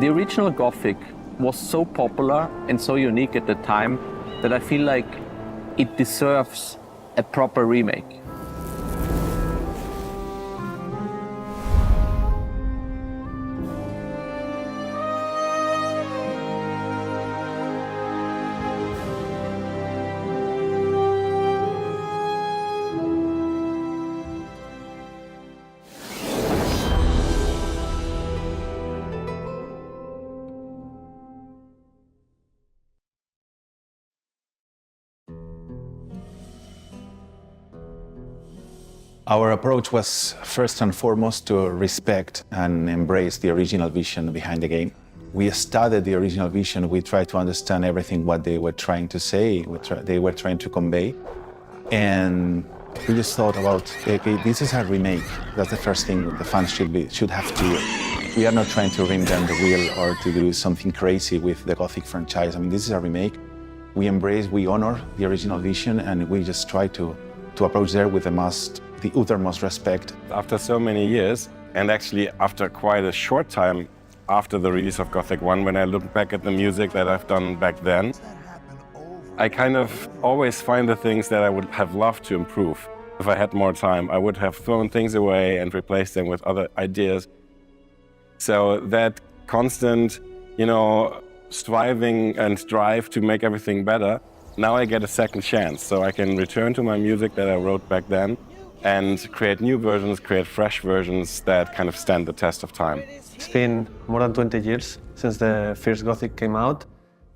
The original Gothic was so popular and so unique at the time that I feel like it deserves a proper remake. Our approach was first and foremost to respect and embrace the original vision behind the game. We studied the original vision, we tried to understand everything what they were trying to say, they were trying to convey. And we just thought about, okay, this is a remake. That's the first thing the fans should have to do. We are not trying to reinvent the wheel or to do something crazy with the Gothic franchise. I mean, this is a remake. We embrace, we honor the original vision, and we just try to approach there with the uttermost respect. After so many years, and actually after quite a short time after the release of Gothic 1, when I look back at the music that I've done back then, I kind of always find the things that I would have loved to improve. If I had more time, I would have thrown things away and replaced them with other ideas. So that constant, striving and drive to make everything better, now I get a second chance. So I can return to my music that I wrote back then and create new versions, create fresh versions that kind of stand the test of time. It's been more than 20 years since the first Gothic came out,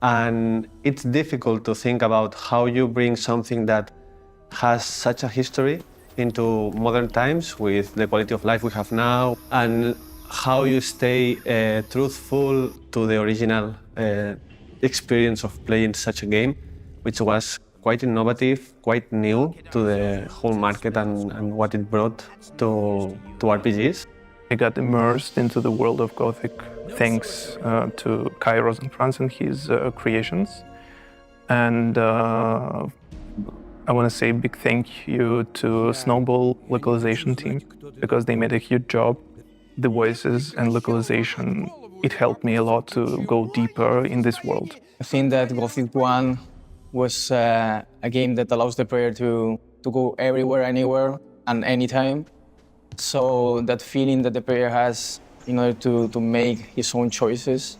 and it's difficult to think about how you bring something that has such a history into modern times with the quality of life we have now, and how you stay truthful to the original experience of playing such a game, which was quite innovative, quite new to the whole market and what it brought to RPGs. I got immersed into the world of Gothic thanks to Kai Rosenkranz and his creations. And I want to say a big thank you to Snowball localization team, because they made a huge job. The voices and localization, it helped me a lot to go deeper in this world. I think that Gothic 1 was a game that allows the player to go everywhere, anywhere, and anytime. So that feeling that the player has in order to make his own choices.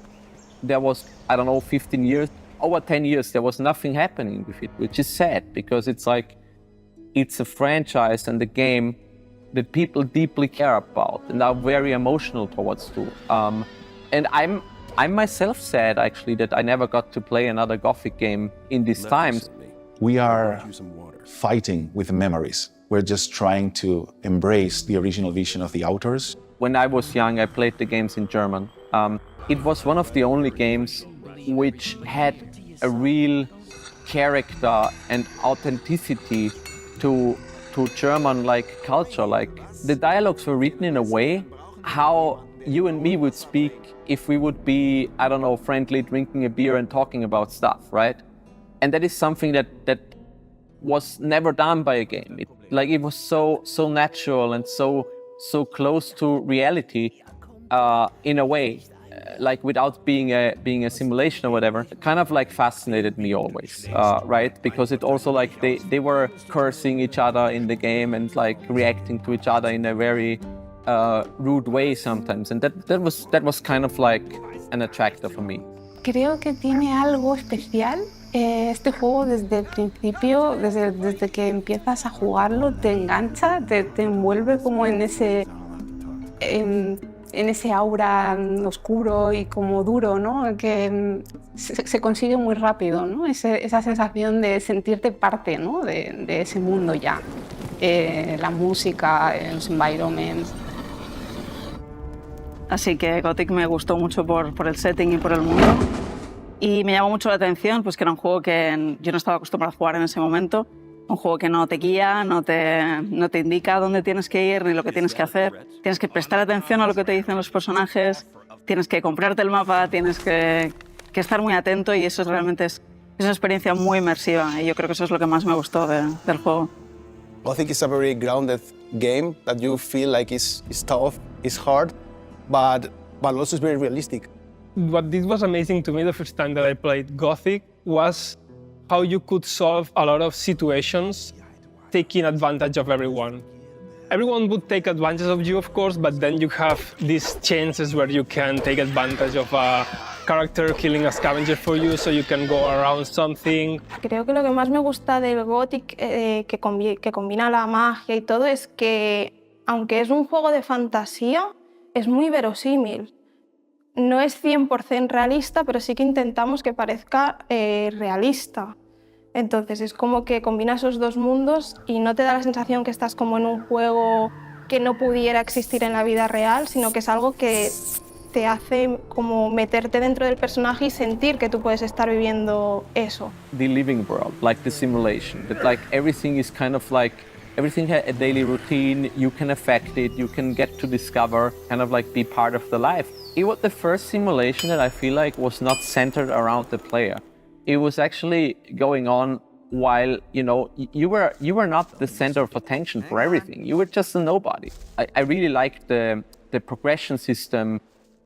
There was, 15 years, over 10 years, there was nothing happening with it, which is sad, because it's like, it's a franchise and a game that people deeply care about and are very emotional towards too. And I'm myself sad, actually, that I never got to play another Gothic game in these times. We are fighting with memories. We're just trying to embrace the original vision of the authors. When I was young, I played the games in German. It was one of the only games which had a real character and authenticity to German culture. The dialogues were written in a way how you and me would speak if we would be, friendly, drinking a beer and talking about stuff, right? And that is something that was never done by a game. It was so natural and so close to reality in a way, without being a simulation or whatever. It kind of fascinated me always, right? Because it also they were cursing each other in the game and reacting to each other in a very rude way sometimes, and that was kind of an attractor for me. Creo que tiene algo especial este juego desde el principio, desde que empiezas a jugarlo, te engancha, te envuelve como en ese aura oscuro y como duro, ¿no? Que se consigue muy rápido, ¿no? Esa sensación de sentirte parte, ¿no? de ese mundo ya. La música, los environments. Así que Gothic me gustó mucho por el setting y por el mundo. Y me llamó mucho la atención, pues que era un juego que yo no estaba acostumbrado a jugar en ese momento. Un juego que no te guía, no te indica dónde tienes que ir ni lo que tienes que hacer. Tienes que prestar atención a lo que te dicen los personajes, tienes que comprarte el mapa, tienes que estar muy atento, y eso realmente es una experiencia muy inmersiva, y yo creo que eso es lo que más me gustó del juego. Gothic is a very grounded game that you feel like is tough, is hard, but also it's very realistic. what this was amazing to me the first time that I played Gothic was how you could solve a lot of situations taking advantage of everyone. Everyone would take advantage of you, of course, but then you have these chances where you can take advantage of a character killing a scavenger for you, so you can go around something. Creo que lo que más me gusta del Gothic, que combina la magia y todo, es que, aunque es un juego de fantasía, es muy verosímil. No es 100% realista, pero sí que intentamos que parezca realista. Entonces es como que combina esos dos mundos y no te da la sensación que estás como en un juego que no pudiera existir en la vida real, sino que es algo que te hace como meterte dentro del personaje y sentir que tú puedes estar viviendo eso. The living world, like the simulation, that like everything is kind of like, everything has a daily routine, you can affect it, you can get to discover, kind of like be part of the life. It was the first simulation that I feel like was not centered around the player. It was actually going on while, you know, you were not the center of attention for everything. You were just a nobody. I really liked the progression system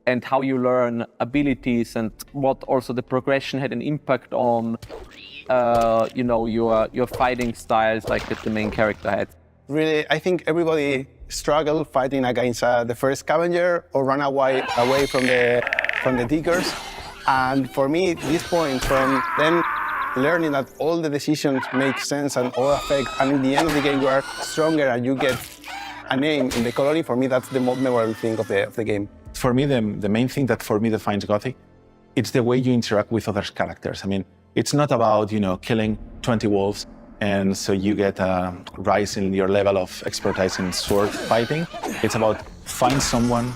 and how you learn abilities and what also the progression had an impact on, you know, your fighting styles like that the main character had. Really, I think everybody struggled fighting against the first scavenger or run away from the diggers. And for me, this point from then learning that all the decisions make sense and all affect, and in the end of the game you are stronger and you get a name in the colony, for me that's the most memorable thing of the game. For me, the main thing that for me defines Gothic, it's the way you interact with other characters. I mean, it's not about, you know, killing 20 wolves and so you get a rise in your level of expertise in sword fighting. It's about find someone,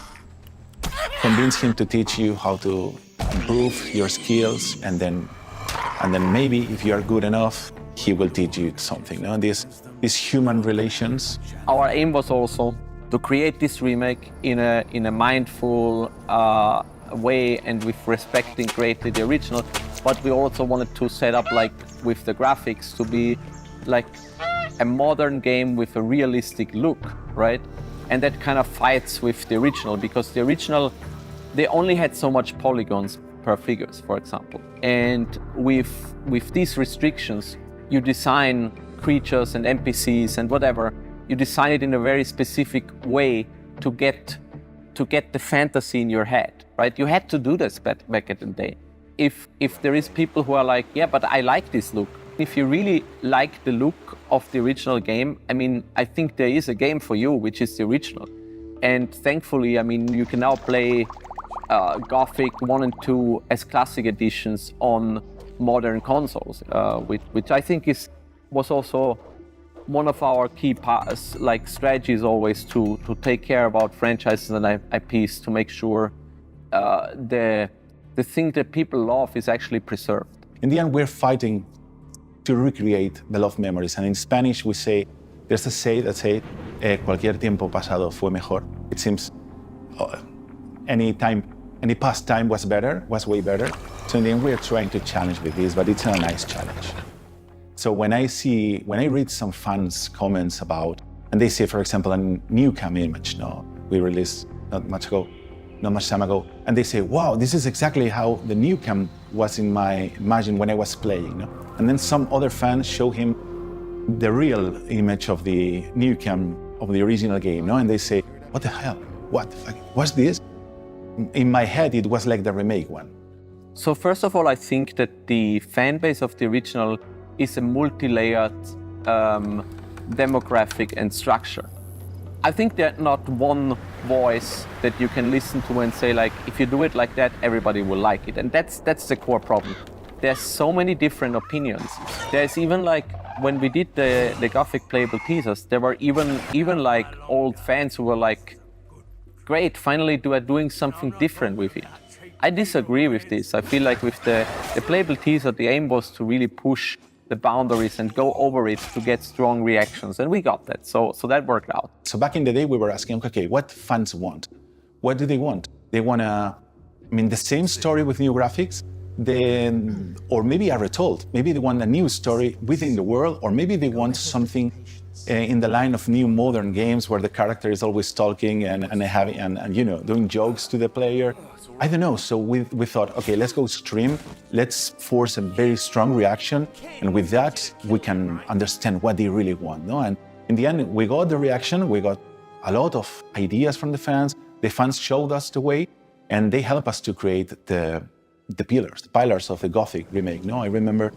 convince him to teach you how to improve your skills, and then maybe if you are good enough, he will teach you something. No? These human relations. Our aim was also to create this remake in a mindful way and with respecting greatly the original, but we also wanted to set up, like with the graphics, to be like a modern game with a realistic look, right? And that kind of fights with the original, because the original, they only had so much polygons per figures, for example. And with these restrictions, you design creatures and NPCs and whatever, you design it in a very specific way to get the fantasy in your head, right? You had to do this back in the day. If there is people who are like, yeah, but I like this look. If you really like the look of the original game, I mean, I think there is a game for you, which is the original. And thankfully, I mean, you can now play Gothic 1 and 2 as classic editions on modern consoles, which I think was also one of our key strategies always to take care about franchises and IPs, to make sure the thing that people love is actually preserved. In the end, we're fighting to recreate the love memories. And in Spanish, we say, there's a say that says, cualquier tiempo pasado fue mejor. It seems any past time was way better. So in the end, we're trying to challenge with this, but it's a nice challenge. So when I read some fans' comments about, and they say, for example, a new cam image, we released not much time ago, and they say, wow, this is exactly how the new cam was in my imagine when I was playing. And then some other fans show him the real image of the new cam of the original game, and they say, what the hell? What the fuck? What's this? In my head, it was like the remake one. So first of all, I think that the fan base of the original is a multi-layered demographic and structure. I think there's not one voice that you can listen to and say, like, if you do it like that, everybody will like it. And that's the core problem. There's so many different opinions. There's even like, when we did the Gothic playable teasers, there were even like old fans who were like, great, finally doing something different with it. I disagree with this. I feel like with the playable teaser, the aim was to really push the boundaries and go over it to get strong reactions, and we got that, so that worked out. So back in the day, we were asking, okay, what fans want? What do they want? They want the same story with new graphics, or maybe are retold. Maybe they want a new story within the world, or maybe they want something in the line of new modern games where the character is always talking and doing jokes to the player. I don't know. So we thought, okay, let's go stream. Let's force a very strong reaction, and with that we can understand what they really want. No, and in the end, we got the reaction. We got a lot of ideas from the fans. The fans showed us the way, and they helped us to create the pillars of the Gothic remake. No, I remember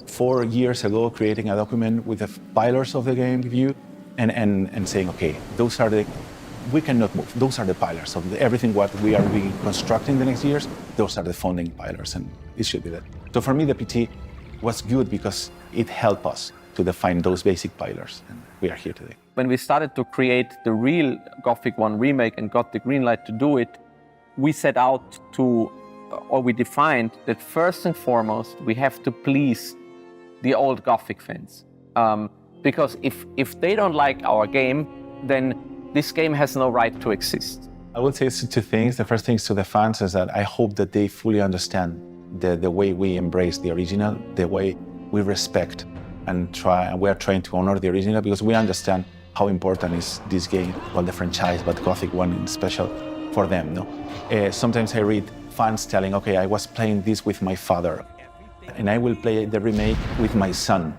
4 years ago creating a document with the pillars of the game view and saying, okay, we cannot move. Those are the pillars of everything what we are constructing the next years. Those are the founding pillars, and it should be that. So for me, the PT was good because it helped us to define those basic pillars, and we are here today. When we started to create the real Gothic 1 remake and Gothic Greenlight to do it, we set out we defined that first and foremost, we have to please the old Gothic fans. Because if they don't like our game, then this game has no right to exist. I would say two things. The first thing to the fans is that I hope that they fully understand the way we embrace the original, the way we respect and we are trying to honor the original, because we understand how important is this game, well, the franchise, but Gothic 1 in special for them. No? Sometimes I read fans telling, okay, I was playing this with my father, and I will play the remake with my son.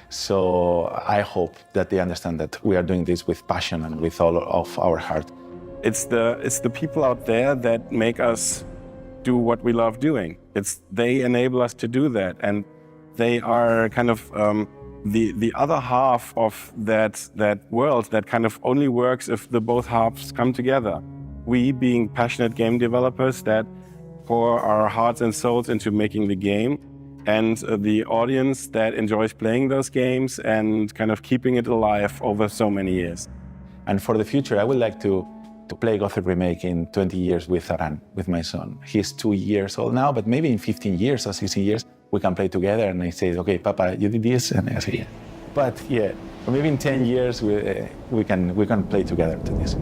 So I hope that they understand that we are doing this with passion and with all of our heart. It's the people out there that make us do what we love doing. They enable us to do that, and they are kind of the other half of that world that kind of only works if the both halves come together. We, being passionate game developers that pour our hearts and souls into making the game, and the audience that enjoys playing those games and kind of keeping it alive over so many years. And for the future, I would like to play Gothic Remake in 20 years with Aran, with my son. He's 2 years old now, but maybe in 15 years or 16 years, we can play together, and I say, okay, Papa, you did this, and I say, yeah. But yeah, maybe in 10 years, we can play together to this.